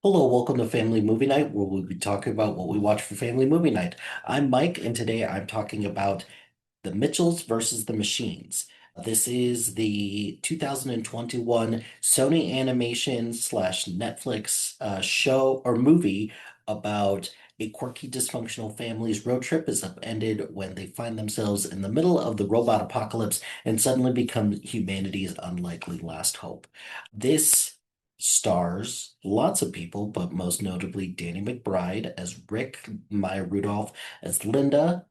Hello, welcome to Family Movie Night, where we'll be talking about what we watch for Family Movie Night. I'm Mike, and today I'm talking about The Mitchells versus the Machines. This is the 2021 Sony Animation slash Netflix show or movie about a quirky dysfunctional family's road trip is upended when they find themselves in the middle of the robot apocalypse and suddenly become humanity's unlikely last hope. This stars lots of people, but most notably Danny McBride as Rick, Maya Rudolph as Linda,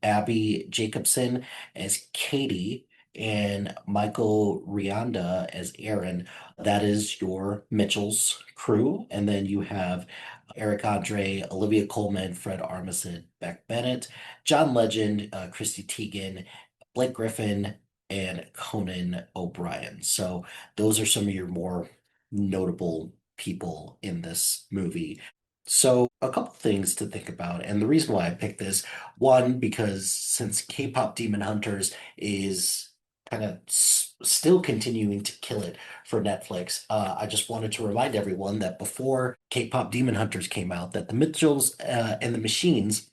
Abby Jacobson as Katie, and Michael Rianda as Aaron. That is your Mitchell's crew. And then you have Eric Andre, Olivia Colman, Fred Armisen, Beck Bennett, John Legend, Christy Teigen, Blake Griffin, and Conan O'Brien. So those are some of your more notable people in this movie. So, a couple things to think about, and the reason why I picked this, one, because since K-pop Demon Hunters is kind of still continuing to kill it for Netflix, I just wanted to remind everyone that before K-pop Demon Hunters came out, that the Mitchells and the Machines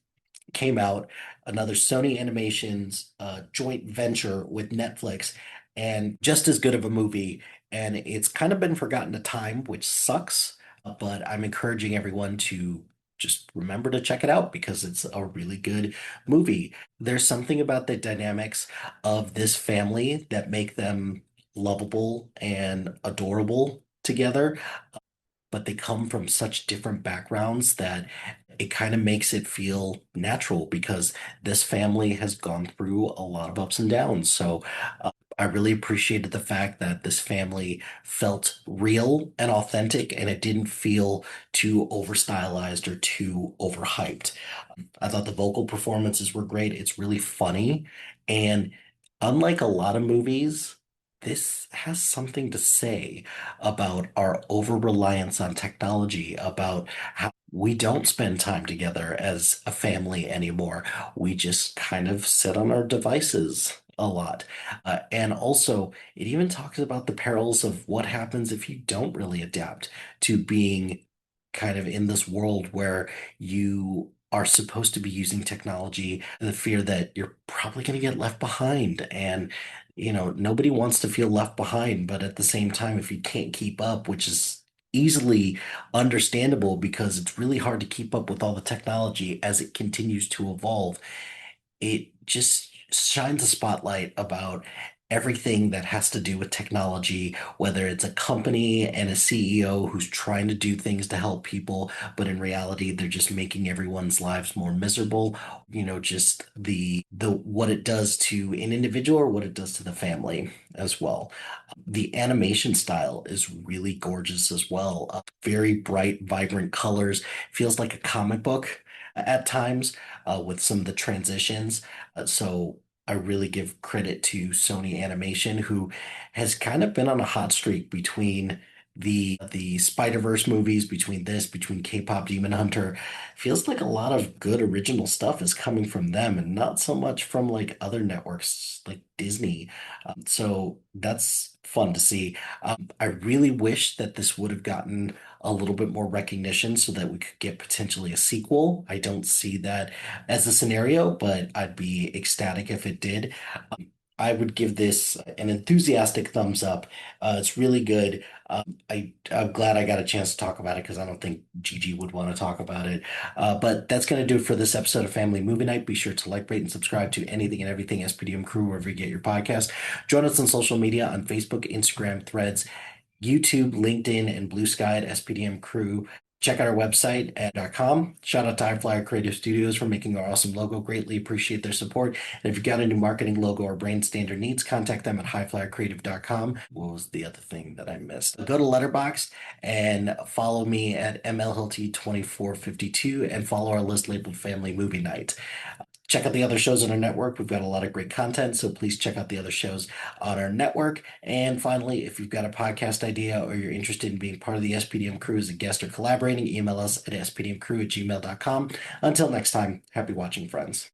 came out, another Sony Animations joint venture with Netflix, and just as good of a movie. And it's kind of been forgotten to time, which sucks, but I'm encouraging everyone to just remember to check it out because it's a really good movie. There's something about the dynamics of this family that make them lovable and adorable together, but they come from such different backgrounds that it kind of makes it feel natural because this family has gone through a lot of ups and downs. So I really appreciated the fact that this family felt real and authentic and it didn't feel too over stylized or too overhyped. I thought the vocal performances were great. It's really funny. And unlike a lot of movies, this has something to say about our over-reliance on technology, about how we don't spend time together as a family anymore. We just kind of sit on our devices a lot. And also, it even talks about the perils of what happens if you don't really adapt to being kind of in this world where you are supposed to be using technology, the fear that you're probably going to get left behind. And, nobody wants to feel left behind, but at the same time, if you can't keep up, which is easily understandable because it's really hard to keep up with all the technology as it continues to evolve, it just shines a spotlight about everything that has to do with technology, whether it's a company and a CEO who's trying to do things to help people, but in reality, they're just making everyone's lives more miserable. Just the what it does to an individual or what it does to the family as well. The animation style is really gorgeous as well. Very bright, vibrant colors. Feels like a comic book at times with some of the transitions. So I really give credit to Sony Animation, who has kind of been on a hot streak between the Spider-Verse movies, between K-pop Demon Hunter. Feels like a lot of good original stuff is coming from them and not so much from like other networks like Disney. So that's fun to see. I really wish that this would have gotten a little bit more recognition so that we could get potentially a sequel. I don't see that as a scenario, but I'd be ecstatic if it did. I would give this an enthusiastic thumbs up. It's really good. I'm glad I got a chance to talk about it because I don't think Gigi would want to talk about it. But that's going to do it for this episode of Family Movie Night. Be sure to like, rate, and subscribe to anything and everything SPDM Crew wherever you get your podcast. Join us on social media on Facebook, Instagram, Threads, YouTube, LinkedIn, and Blue Sky at SPDM Crew. Check out our website at .com. Shout out to HiFlyer Creative Studios for making our awesome logo. Greatly appreciate their support. And if you've got a new marketing logo or brand standard needs, contact them at HiFlyerCreative.com. What was the other thing that I missed? Go to Letterboxd and follow me at MLHT2452 and follow our list labeled Family Movie Night. Check out the other shows on our network. We've got a lot of great content, so please check out the other shows on our network. And finally, if you've got a podcast idea or you're interested in being part of the SPDM crew as a guest or collaborating, email us at spdmcrew@gmail.com. Until next time, happy watching, friends.